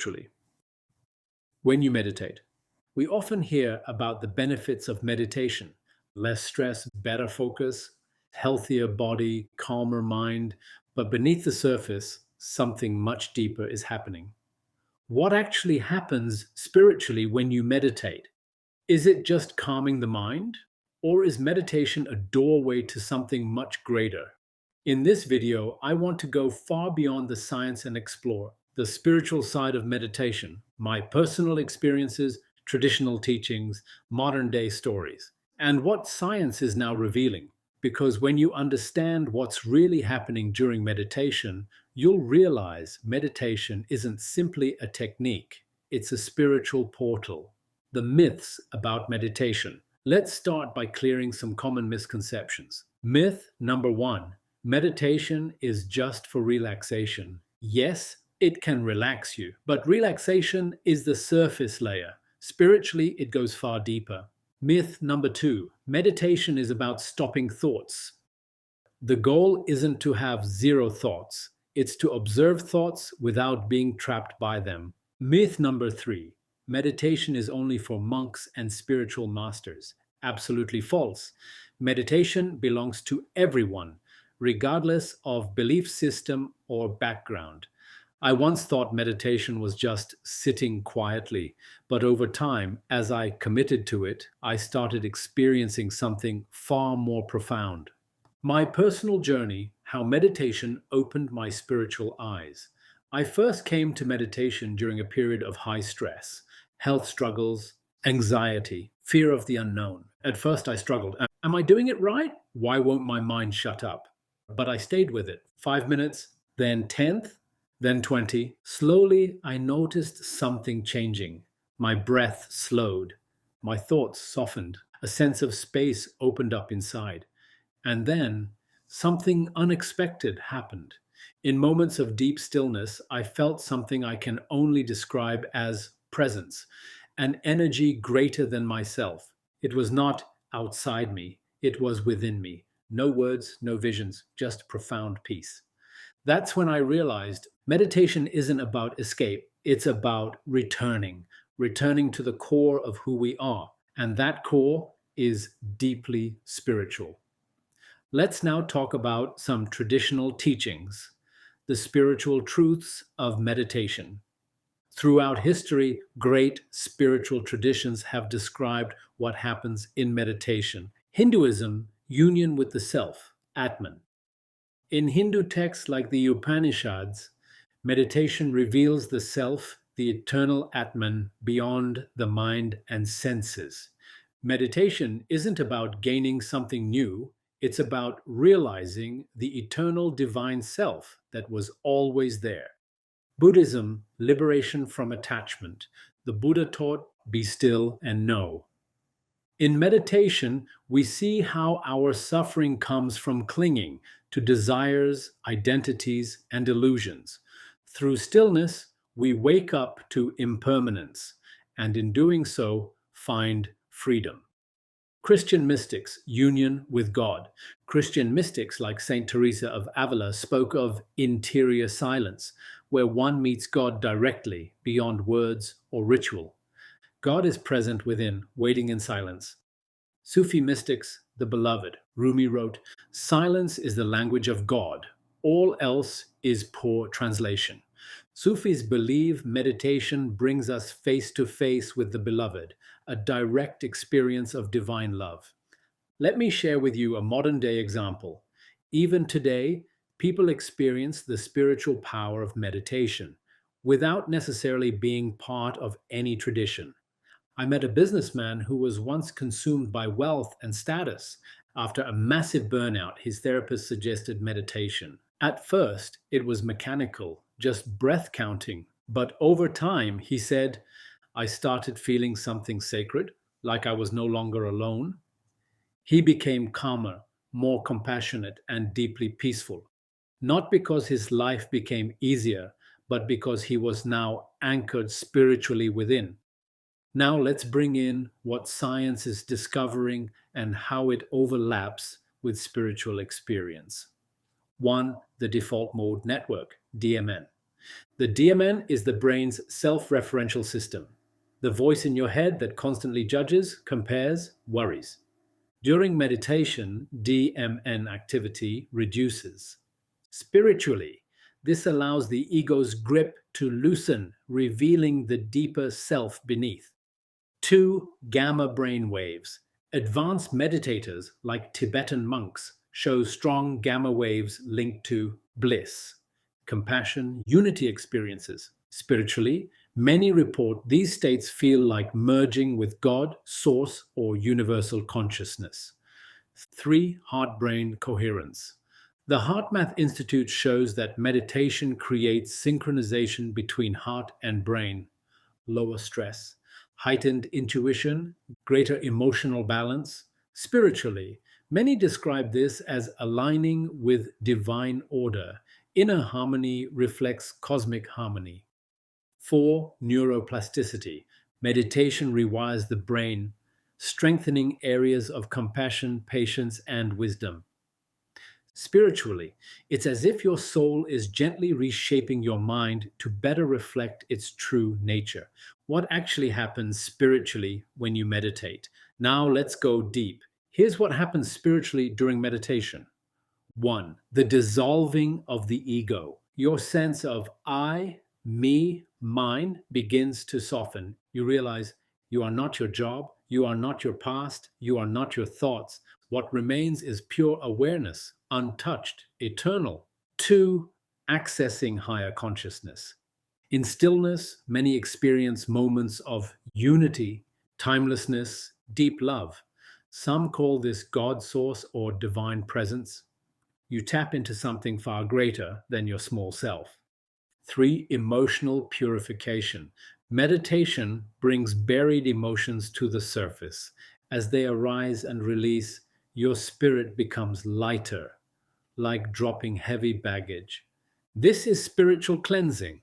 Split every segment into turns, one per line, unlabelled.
spiritually. When you meditate, we often hear about the benefits of meditation: less stress, better focus, healthier body, calmer mind. But beneath the surface, something much deeper is happening. What actually happens spiritually when you meditate? Is it just calming the mind? Or is meditation a doorway to something much greater? In this video, I want to go far beyond the science and explore the spiritual side of meditation, my personal experiences, traditional teachings, modern day stories, and what science is now revealing. Because when you understand what's really happening during meditation, you'll realize meditation isn't simply a technique, it's a spiritual portal. The myths about meditation. Let's start by clearing some common misconceptions. Myth number one: meditation is just for relaxation. Yes, it can relax you, but relaxation is the surface layer. Spiritually, it goes far deeper. Myth number two: meditation is about stopping thoughts. The goal isn't to have zero thoughts, it's to observe thoughts without being trapped by them. Myth number three: meditation is only for monks and spiritual masters. Absolutely false. Meditation belongs to everyone, regardless of belief system or background. I once thought meditation was just sitting quietly, but over time, as I committed to it, I started experiencing something far more profound. My personal journey: how meditation opened my spiritual eyes. I first came to meditation during a period of high stress, health struggles, anxiety, fear of the unknown. At first, I struggled. Am I doing it right? Why won't my mind shut up? But I stayed with it. 5 minutes, then 10th, then 20. Slowly, I noticed something changing. My breath slowed. My thoughts softened. A sense of space opened up inside. And then something unexpected happened. In moments of deep stillness, I felt something I can only describe as presence, an energy greater than myself. It was not outside me, it was within me. No words, no visions, just profound peace. That's when I realized meditation isn't about escape, it's about returning to the core of who we are. And that core is deeply spiritual. Let's now talk about some traditional teachings, the spiritual truths of meditation. Throughout history, great spiritual traditions have described what happens in meditation. Hinduism, union with the self, Atman. In Hindu texts like the Upanishads, meditation reveals the self, the eternal Atman, beyond the mind and senses. Meditation isn't about gaining something new, it's about realizing the eternal divine self that was always there. Buddhism, liberation from attachment. The Buddha taught, be still and know. In meditation, we see how our suffering comes from clinging to desires, identities, and illusions. Through stillness, we wake up to impermanence, and in doing so, find freedom. Christian mystics, union with God. Christian mystics like Saint Teresa of Avila spoke of interior silence, where one meets God directly, beyond words or ritual. God is present within, waiting in silence. Sufi mystics, the beloved. Rumi wrote, "Silence is the language of God. All else is poor translation." Sufis believe meditation brings us face to face with the beloved, a direct experience of divine love. Let me share with you a modern day example. Even today, people experience the spiritual power of meditation without necessarily being part of any tradition. I met a businessman who was once consumed by wealth and status. After a massive burnout, his therapist suggested meditation. At first, it was mechanical, just breath counting. But over time, he said, I started feeling something sacred, like I was no longer alone. He became calmer, more compassionate, and deeply peaceful. Not because his life became easier, but because he was now anchored spiritually within. Now let's bring in what science is discovering and how it overlaps with spiritual experience. 1. The default mode network, DMN. The DMN is the brain's self referential system, the voice in your head that constantly judges, compares, worries. During meditation, DMN activity reduces. Spiritually, this allows the ego's grip to loosen, revealing the deeper self beneath. Two, gamma brain waves. Advanced meditators, like Tibetan monks, show strong gamma waves linked to bliss, compassion, unity experiences. Spiritually, many report these states feel like merging with God, Source, or universal consciousness. Three, heart brain coherence. The HeartMath Institute shows that meditation creates synchronization between heart and brain, lower stress, heightened intuition, greater emotional balance. Spiritually, many describe this as aligning with divine order. Inner harmony reflects cosmic harmony. Four, neuroplasticity. Meditation rewires the brain, strengthening areas of compassion, patience, and wisdom. Spiritually, it's as if your soul is gently reshaping your mind to better reflect its true nature. What actually happens spiritually when you meditate? Now let's go deep. Here's what happens spiritually during meditation. One, the dissolving of the ego. Your sense of I, me, mine begins to soften. You realize you are not your job, you are not your past, you are not your thoughts. What remains is pure awareness, untouched, eternal. Two, accessing higher consciousness. In stillness, many experience moments of unity, timelessness, deep love. Some call this God source or divine presence. You tap into something far greater than your small self. Three, emotional purification. Meditation brings buried emotions to the surface. As they arise and release, your spirit becomes lighter, like dropping heavy baggage. This is spiritual cleansing.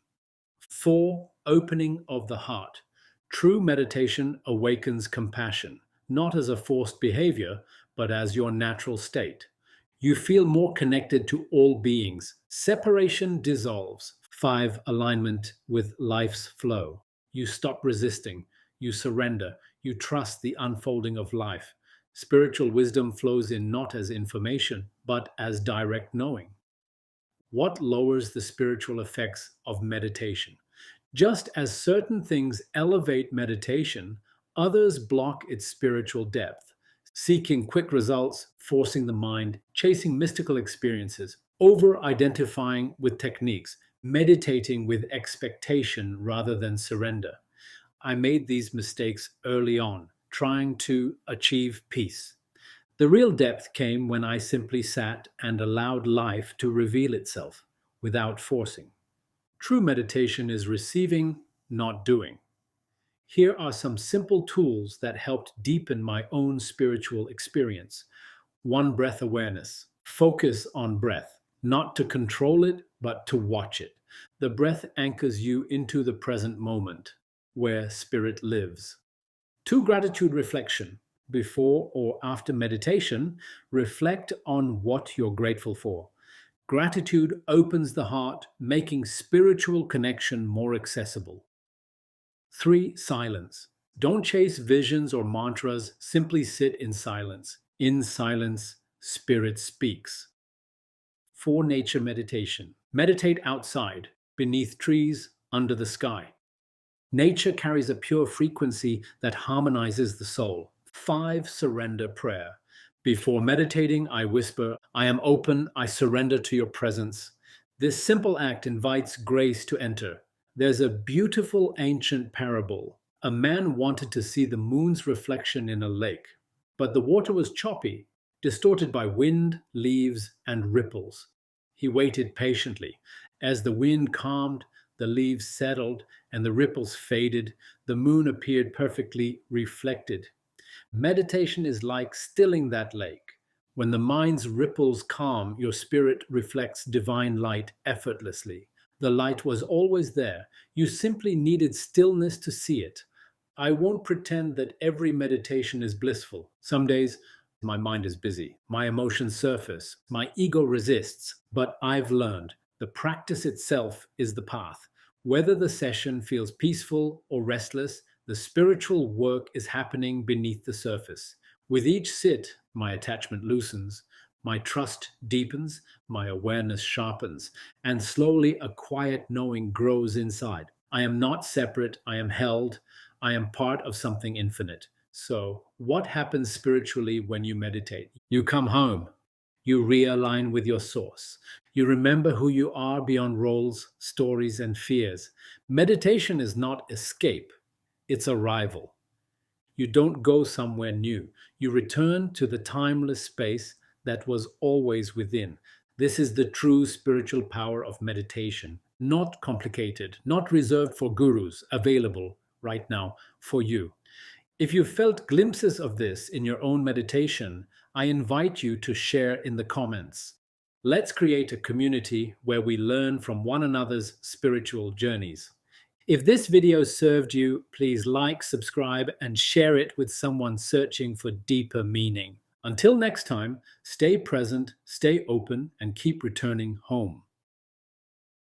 Four, opening of the heart. True meditation awakens compassion, not as a forced behavior, but as your natural state. You feel more connected to all beings. Separation dissolves. Five, alignment with life's flow. You stop resisting, you surrender, you trust the unfolding of life. Spiritual wisdom flows in not as information, but as direct knowing. What lowers the spiritual effects of meditation? Just as certain things elevate meditation, others block its spiritual depth. Seeking quick results, forcing the mind, chasing mystical experiences, over identifying with techniques, meditating with expectation rather than surrender. I made these mistakes early on, trying to achieve peace. The real depth came when I simply sat and allowed life to reveal itself without forcing. True meditation is receiving, not doing. Here are some simple tools that helped deepen my own spiritual experience. One, breath awareness. Focus on breath, not to control it, but to watch it. The breath anchors you into the present moment, where spirit lives. Two, gratitude reflection. Before or after meditation, reflect on what you're grateful for. Gratitude opens the heart, making spiritual connection more accessible. Three, silence. Don't chase visions or mantras, simply sit in silence. In silence, spirit speaks. Four, nature meditation. Meditate outside, beneath trees, under the sky. Nature carries a pure frequency that harmonizes the soul. Five, surrender prayer. Before meditating, I whisper, I am open, I surrender to your presence. This simple act invites grace to enter. There's a beautiful ancient parable. A man wanted to see the moon's reflection in a lake, but the water was choppy, distorted by wind, leaves, and ripples. He waited patiently. As the wind calmed, the leaves settled, and the ripples faded, the moon appeared perfectly reflected. Meditation is like stilling that lake. When the mind's ripples calm, your spirit reflects divine light effortlessly. The light was always there. You simply needed stillness to see it. I won't pretend that every meditation is blissful. Some days, my mind is busy, my emotions surface, my ego resists, but I've learned The practice itself is the path. Whether the session feels peaceful or restless, the spiritual work is happening beneath the surface. With each sit, my attachment loosens, my trust deepens, my awareness sharpens, and slowly a quiet knowing grows inside. I am not separate, I am held, I am part of something infinite. So, what happens spiritually when you meditate? You come home, you realign with your source. You remember who you are beyond roles, stories, and fears. Meditation is not escape, it's arrival. You don't go somewhere new. You return to the timeless space that was always within. This is the true spiritual power of meditation. Not complicated, not reserved for gurus, available right now for you. If you felt glimpses of this in your own meditation, I invite you to share in the comments. Let's create a community where we learn from one another's spiritual journeys. If this video served you, please like, subscribe, and share it with someone searching for deeper meaning. Until next time, stay present, stay open, and keep returning home.